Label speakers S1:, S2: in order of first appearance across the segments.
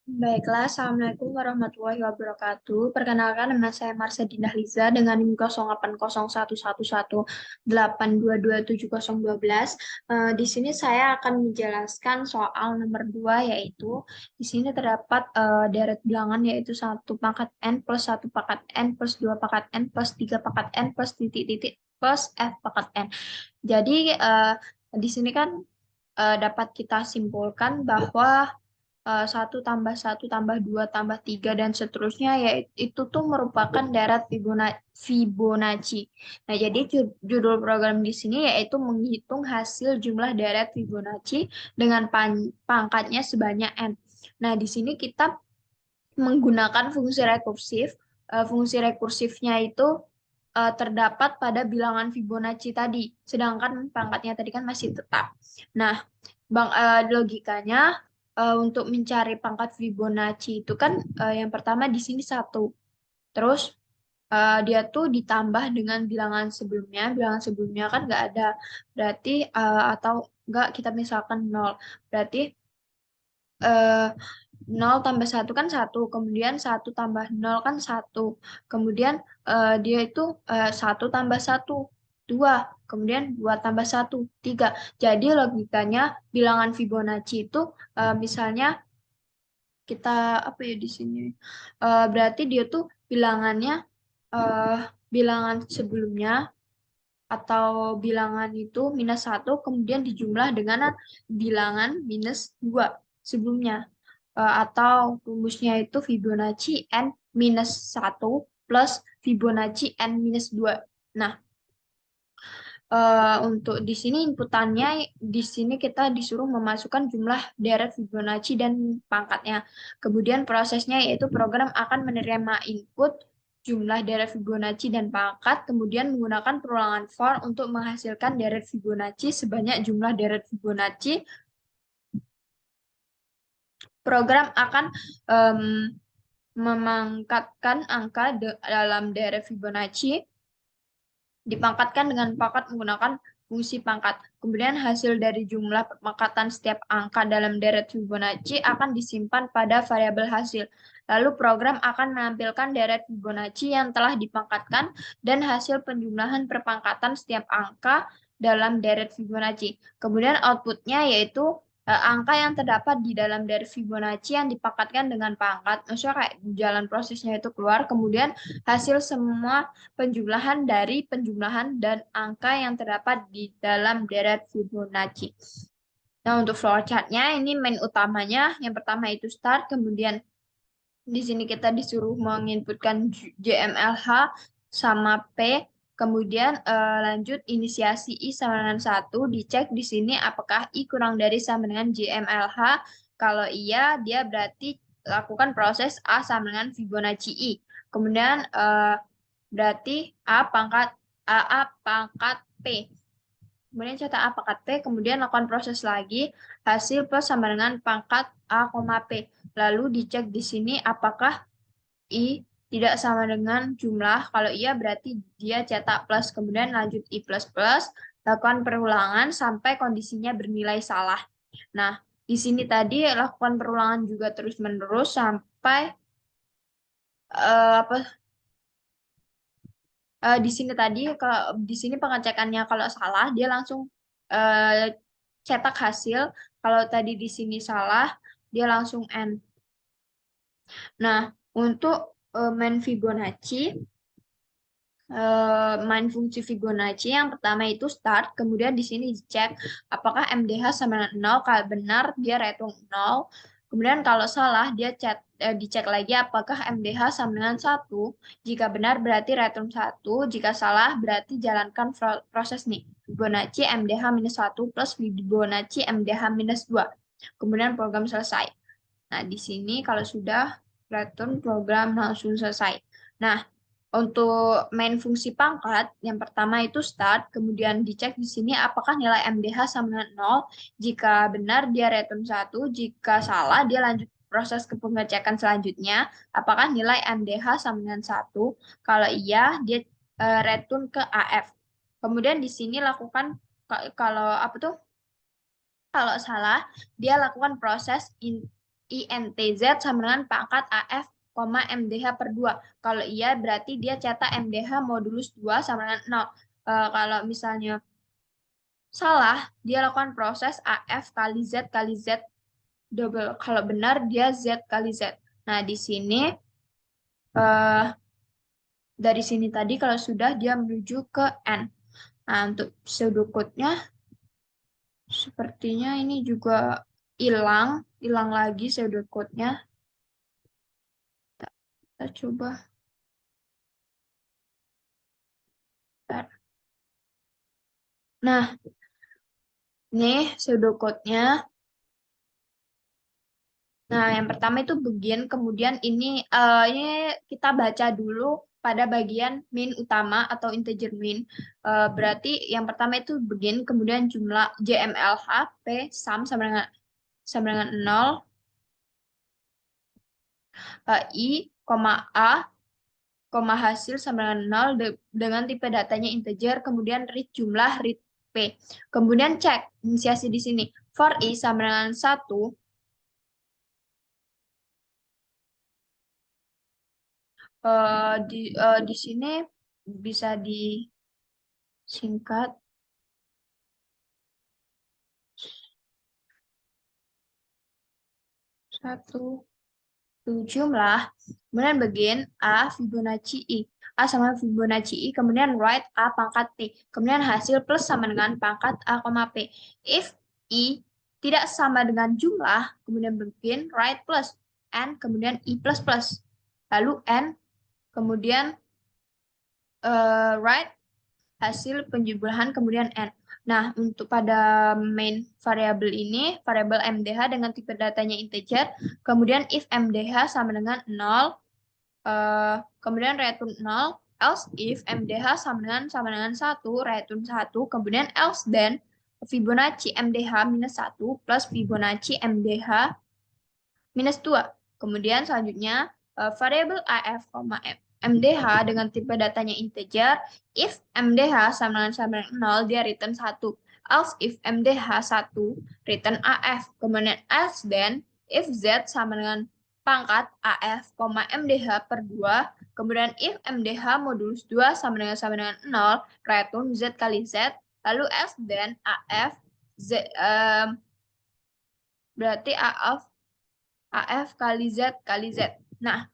S1: Baiklah, Assalamualaikum warahmatullahi wabarakatuh. Perkenalkan, nama saya Marsha Dinah Liza dengan NIM 080111822712. Di sini saya akan menjelaskan soal nomor 2, yaitu di sini terdapat deret bilangan, yaitu 1 pangkat N plus 1 pangkat N plus 2 pangkat N plus 3 pangkat N plus F pangkat N. Jadi, di sini kan dapat kita simpulkan bahwa 1 tambah 1 tambah 2 tambah 3 dan seterusnya, yaitu itu tuh merupakan deret Fibonacci. Nah, jadi judul program di sini yaitu menghitung hasil jumlah deret Fibonacci dengan pangkatnya sebanyak n. Nah, di sini kita menggunakan fungsi rekursif. Fungsi rekursifnya itu terdapat pada bilangan Fibonacci tadi, sedangkan pangkatnya tadi kan masih tetap. Nah, logikanya untuk mencari pangkat Fibonacci itu kan yang pertama di sini 1. Terus dia tuh ditambah dengan bilangan sebelumnya. Bilangan sebelumnya kan nggak ada. Berarti atau nggak kita misalkan 0. Berarti eh, 0 tambah 1 kan 1, kemudian 1 tambah 0 kan 1, kemudian dia itu 1 tambah 1 2, kemudian 2 tambah 1 3. Jadi logikanya bilangan Fibonacci itu misalnya kita apa ya di sini. Berarti dia tuh bilangannya eh, bilangan sebelumnya atau bilangan itu -1 kemudian dijumlah dengan bilangan -2 sebelumnya. Atau rumusnya itu Fibonacci n-1 plus Fibonacci n-2. Nah, untuk di sini inputannya, di sini kita disuruh memasukkan jumlah deret Fibonacci dan pangkatnya. Kemudian prosesnya yaitu program akan menerima input jumlah deret Fibonacci dan pangkat, kemudian menggunakan perulangan for untuk menghasilkan deret Fibonacci sebanyak jumlah deret Fibonacci. Program akan em, memangkatkan angka dalam deret Fibonacci, dipangkatkan dengan pangkat menggunakan fungsi pangkat. Kemudian hasil dari jumlah pemangkatan setiap angka dalam deret Fibonacci akan disimpan pada variabel hasil. Lalu program akan menampilkan deret Fibonacci yang telah dipangkatkan dan hasil penjumlahan perpangkatan setiap angka dalam deret Fibonacci. Kemudian outputnya yaitu angka yang terdapat di dalam deret Fibonacci yang dipangkatkan dengan pangkat. Maksudnya kayak jalan prosesnya itu keluar, kemudian hasil semua penjumlahan dari penjumlahan dan angka yang terdapat di dalam deret Fibonacci. Nah, untuk flowchartnya ini main utamanya, yang pertama itu start, kemudian di sini kita disuruh menginputkan JMLH sama P, kemudian lanjut inisiasi I sama dengan 1, dicek di sini apakah I kurang dari sama dengan JMLH. Kalau iya, dia berarti lakukan proses A sama dengan Fibonacci I. Kemudian berarti A pangkat P. Kemudian cetak A pangkat P, kemudian lakukan proses lagi, hasil plus sama dengan pangkat A, P. Lalu dicek di sini apakah I tidak sama dengan jumlah. Kalau iya berarti dia cetak plus, kemudian lanjut I plus plus, lakukan perulangan sampai kondisinya bernilai salah. Nah, di sini tadi lakukan perulangan juga terus-menerus sampai apa di sini tadi, kalau di sini pengecekannya kalau salah dia langsung eh, cetak hasil. Kalau tadi di sini salah dia langsung end. Nah, untuk main Fibonacci, main fungsi Fibonacci yang pertama itu start, kemudian di sini dicek apakah MDH sama dengan 0. Kalau benar dia retung 0. Kemudian kalau salah dia dicek lagi apakah MDH sama dengan 1. Jika benar berarti return 1. Jika salah berarti jalankan proses nih. Fibonacci MDH minus 1 plus Fibonacci MDH minus 2. Kemudian program selesai. Nah, di sini kalau sudah return program langsung selesai. Nah, untuk main fungsi pangkat, yang pertama itu start, kemudian dicek di sini apakah nilai MDH sama dengan 0. Jika benar dia return 1, jika salah dia lanjut proses ke pengecekan selanjutnya, apakah nilai MDH sama dengan 1. Kalau iya, dia return ke AF. Kemudian di sini lakukan kalau apa tuh? Kalau salah, dia lakukan proses INTZ sama dengan pangkat AF, MDH per 2. Kalau iya berarti dia cetak MDH modulus 2 sama dengan 0. Kalau misalnya salah, dia lakukan proses AF kali Z double. Kalau benar, dia Z kali Z. Nah, di sini, eh, dari sini tadi kalau sudah, dia menuju ke N. Nah, untuk pseudocode-nya, sepertinya ini juga hilang lagi pseudocode-nya. Kita coba. Nah, nih pseudocode-nya. Nah, yang pertama itu begin, kemudian ini kita baca dulu pada bagian min utama atau integer min. Berarti yang pertama itu begin, kemudian jumlah JMLH P sama dengan 0, I, A, hasil sama dengan 0 dengan tipe datanya integer, kemudian read P. Kemudian cek inisiasi di sini. For I sama dengan 1, di sini bisa disingkat 1 jumlah, kemudian begin A Fibonacci I. A sama Fibonacci I, kemudian write A pangkat T, kemudian hasil plus sama dengan pangkat A, P. If I tidak sama dengan jumlah, kemudian begin write plus N, kemudian I plus plus. Lalu N, kemudian write hasil penjumlahan, kemudian N. Nah, untuk pada main variabel ini, variabel MDH dengan tipe datanya integer, kemudian if MDH sama dengan 0, kemudian return 0, else if MDH sama dengan 1, return 1, kemudian else then Fibonacci MDH minus 1 plus Fibonacci MDH minus 2. Kemudian selanjutnya variabel AF, MDH dengan tipe datanya integer, if MDH sama dengan 0, dia return 1. Else if MDH 1, return AF. Kemudian else then, if Z sama dengan pangkat AF, MDH per 2, kemudian if MDH modulus 2 sama dengan 0, return Z kali Z, lalu else then AF, Z, berarti AF kali Z kali Z. Nah,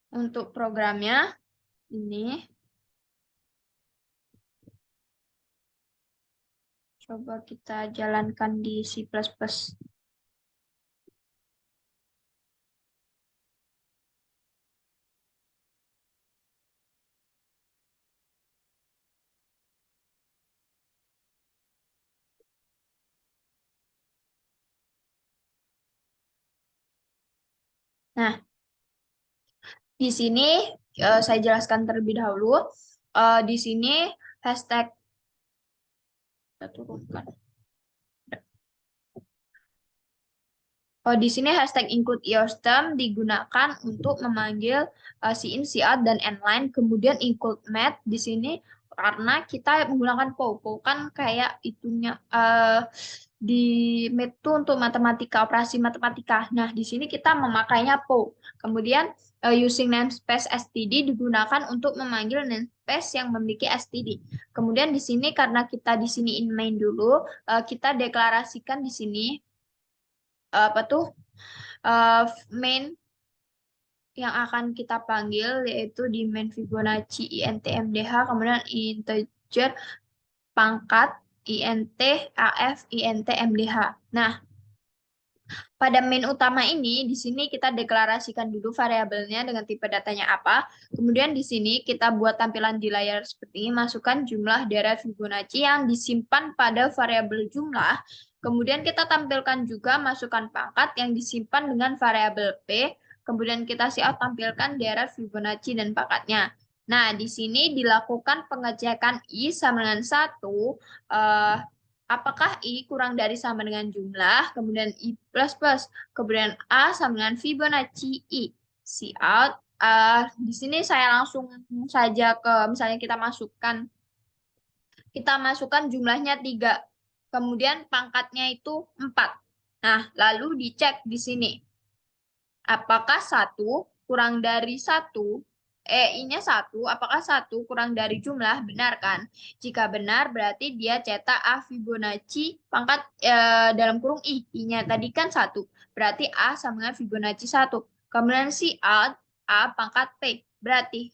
S1: untuk programnya ini coba kita jalankan di C++. Nah, di sini saya jelaskan terlebih dahulu. Di sini hashtag kita turunkan. Di sini hashtag include eostem digunakan untuk memanggil in, cout, dan nline. Kemudian include math di sini karena kita menggunakan POW. POW kan kayak itunya di math itu untuk matematika, operasi matematika. Nah, di sini kita memakainya POW. Kemudian using namespace std digunakan untuk memanggil namespace yang memiliki std. Kemudian di sini karena kita di sini in main dulu, kita deklarasikan di sini apa tuh main yang akan kita panggil yaitu di main Fibonacci int mdh, kemudian integer pangkat int af int mdh. Nah, pada main utama ini di sini kita deklarasikan dulu variabelnya dengan tipe datanya apa. Kemudian di sini kita buat tampilan di layar seperti ini, masukkan jumlah daerah Fibonacci yang disimpan pada variabel jumlah. Kemudian kita tampilkan juga masukkan pangkat yang disimpan dengan variabel P. Kemudian kita cout tampilkan daerah Fibonacci dan pangkatnya. Nah, di sini dilakukan pengecekan I sama dengan 1. Apakah I kurang dari sama dengan jumlah, kemudian I plus plus, kemudian A sama dengan Fibonacci I. Cout. Di sini saya langsung saja ke, misalnya kita masukkan jumlahnya 3. Kemudian pangkatnya itu 4. Nah, lalu dicek di sini. Apakah 1 kurang dari 1, I-nya 1, apakah 1 kurang dari jumlah? Benar kan? Jika benar, berarti dia cetak A Fibonacci pangkat dalam kurung I-nya tadi kan 1. Berarti A sama dengan Fibonacci 1. Kemudian si A pangkat P. Berarti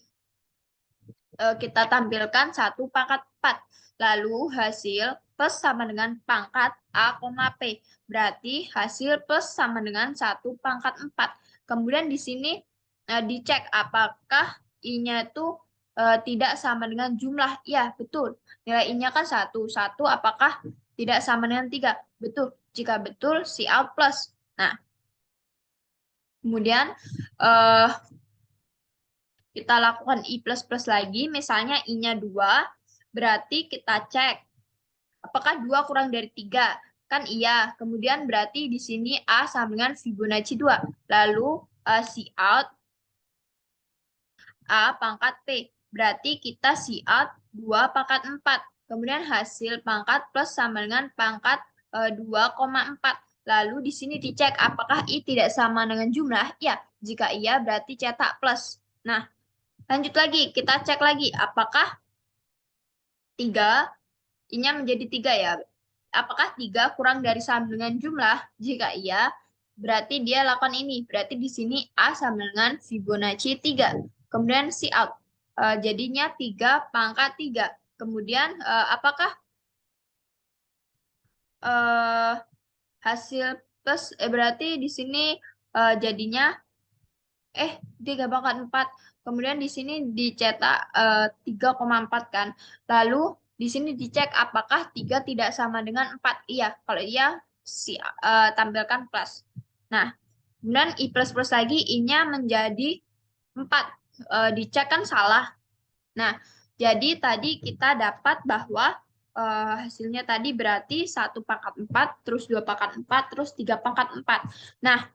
S1: kita tampilkan 1 pangkat 4. Lalu hasil plus sama dengan pangkat A, P. Berarti hasil plus sama dengan 1 pangkat 4. Kemudian di sini dicek apakah I-nya itu tidak sama dengan jumlah. Ya, betul. Nilai I-nya kan 1. 1 apakah tidak sama dengan 3? Betul. Jika betul, si A plus. Nah, kemudian eh, kita lakukan I plus plus lagi. Misalnya I-nya 2. Berarti kita cek apakah 2 kurang dari 3? Kan iya. Kemudian berarti di sini A sama dengan Fibonacci 2. Lalu si out A pangkat P. Berarti kita si out 2 pangkat 4. Kemudian hasil pangkat plus sama dengan pangkat 2,4. Lalu di sini dicek apakah I tidak sama dengan jumlah. Ya, jika iya berarti cetak plus. Nah, lanjut lagi. Kita cek lagi apakah 3 I-nya menjadi 3 ya. Apakah 3 kurang dari sama dengan jumlah? Jika iya, berarti dia lakukan ini. Berarti di sini A sama dengan Fibonacci 3. Kemudian si out. Jadinya 3 pangkat 3. Kemudian apakah uh, hasil plus berarti di sini jadinya 3 pangkat 4. Kemudian di sini dicetak 3,4 kan. Lalu di sini dicek apakah 3 tidak sama dengan 4. Iya, kalau iya tampilkan plus. Nah, kemudian I plus plus lagi I-nya menjadi 4. Dicek kan salah. Nah, jadi tadi kita dapat bahwa hasilnya tadi berarti 1 pangkat 4, terus 2 pangkat 4, terus 3 pangkat 4. Nah,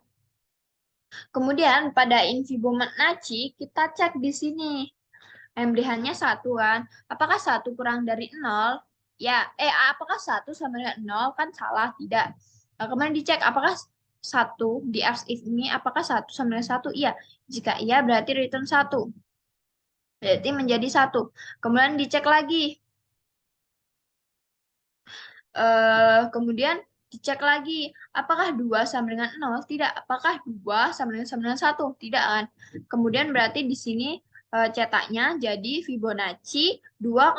S1: kemudian pada in Fibonacci kita cek di sini. MDH-nya 1 kan. Apakah 1 kurang dari 0? Ya, apakah 1 sama dengan 0? Kan salah, tidak. Kemudian dicek apakah 1 di else if ini apakah 1 sama dengan 1? Iya. Jika iya berarti return 1. Berarti menjadi 1. Kemudian dicek lagi. Kemudian dicek lagi, apakah 2 sama dengan 0? Tidak. Apakah 2 sama dengan 1? Tidak kan? Kemudian berarti di sini cetaknya jadi Fibonacci 2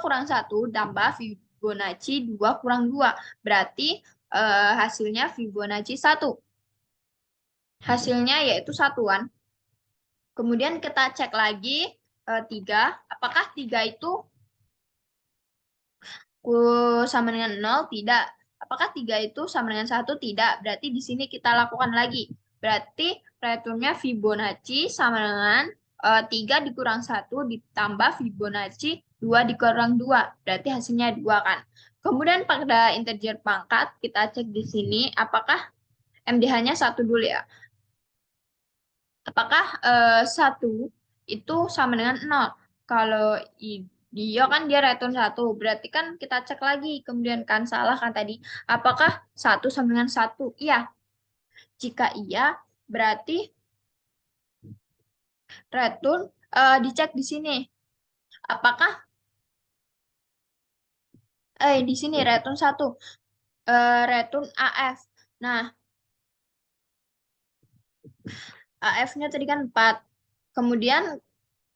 S1: kurang 1 tambah Fibonacci 2 kurang 2. Berarti hasilnya Fibonacci 1. Hasilnya yaitu satuan. Kemudian kita cek lagi 3. Apakah 3 itu sama dengan 0? Tidak. Apakah 3 itu sama dengan 1? Tidak. Berarti di sini kita lakukan lagi. Berarti returnnya Fibonacci sama dengan 3 dikurang 1 ditambah Fibonacci 2 dikurang 2. Berarti hasilnya 2 kan. Kemudian pada integer pangkat, kita cek di sini apakah MDH-nya 1 dulu ya. Apakah 1 itu sama dengan 0? Kalau dia kan dia return 1. Berarti kan kita cek lagi. Kemudian kan salah kan tadi. Apakah 1 sama dengan 1? Iya. Jika iya, berarti return dicek di sini. Apakah di sini return 1. Return AF. Nah, AF-nya tadi kan 4. Kemudian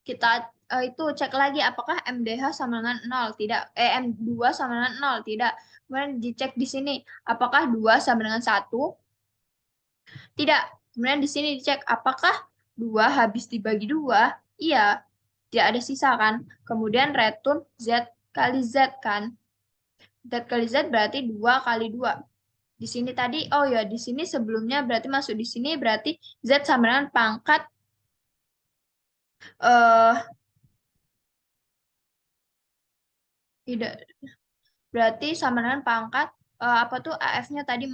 S1: kita itu cek lagi apakah MDH sama dengan 0, tidak. M2 sama dengan 0, tidak. Kemudian dicek di sini apakah 2 sama dengan 1, tidak. Kemudian di sini dicek apakah 2 habis dibagi 2, iya, tidak ada sisa kan. Kemudian return Z kali Z kan. Z kali Z berarti 2 kali 2. Di sini tadi, oh ya, di sini sebelumnya berarti masuk di sini berarti Z sama dengan pangkat eh tidak, berarti sama dengan pangkat apa tuh AF-nya tadi.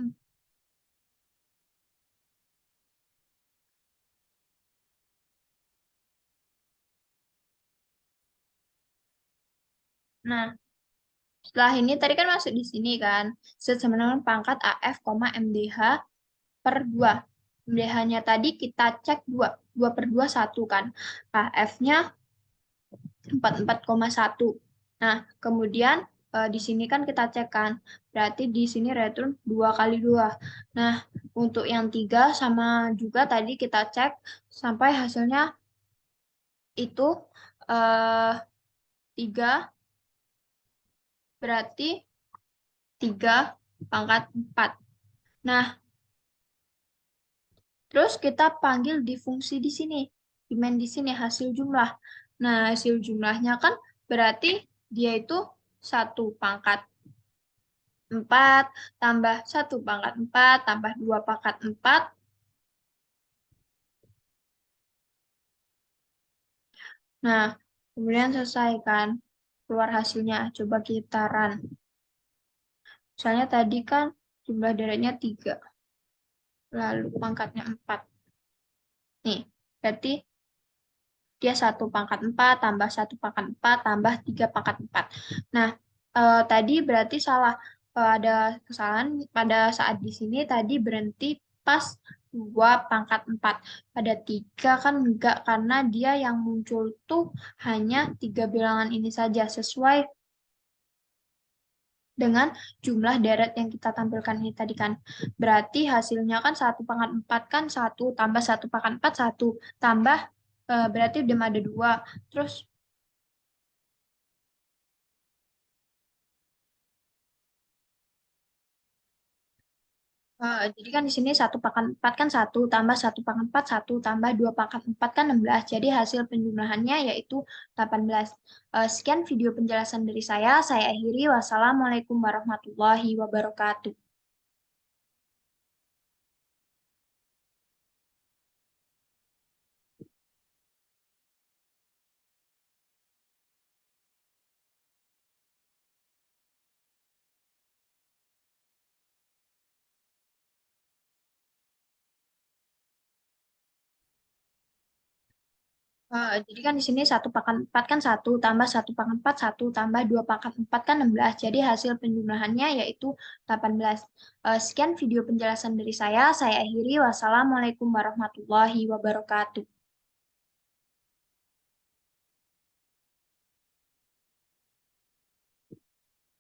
S1: Nah, Setelah ini tadi kan masuk di sini kan. Set sama dengan pangkat AF, MDH per 2. MDH-nya tadi kita cek 2. 2 per 2, 1 kan. AF-nya 44,1. Nah, kemudian di sini kan kita cek kan. Berarti di sini return 2 kali 2. Nah, untuk yang 3 sama juga tadi kita cek sampai hasilnya itu 3, berarti 3 pangkat 4. Nah, terus kita panggil di fungsi di sini. Dimen di sini hasil jumlah. Nah, hasil jumlahnya kan berarti dia itu 1 pangkat 4 tambah 1 pangkat 4 tambah 2 pangkat 4. Nah, kemudian selesai kan. Keluar hasilnya. Coba kita run. Misalnya tadi kan jumlah deretnya 3. Lalu pangkatnya 4. Nih, berarti dia 1 pangkat 4 tambah 1 pangkat 4 tambah 3 pangkat 4. Nah, tadi berarti salah. Ada kesalahan pada saat di sini tadi berhenti pas 2 pangkat 4. Pada 3 kan enggak, karena dia yang muncul tuh hanya 3 bilangan ini saja sesuai dengan jumlah deret yang kita tampilkan ini tadi kan. Berarti hasilnya kan 1 pangkat 4 kan 1 tambah 1 pangkat 4 1 tambah berarti udah ada 2. Terus jadi kan di sini 1 pangkat 4 kan 1 tambah 1 pangkat 4 1 tambah 2 pangkat 4 kan 16. Jadi hasil penjumlahannya yaitu 18. Sekian video penjelasan dari saya. Saya akhiri. Wassalamualaikum warahmatullahi wabarakatuh. Jadi kan di sini 1 pangkat 4 kan 1 tambah 1 pangkat 4 1 tambah 2 pangkat 4 kan 16. Jadi hasil penjumlahannya yaitu 18. Sekian video penjelasan dari saya. Saya akhiri. Wassalamualaikum warahmatullahi wabarakatuh.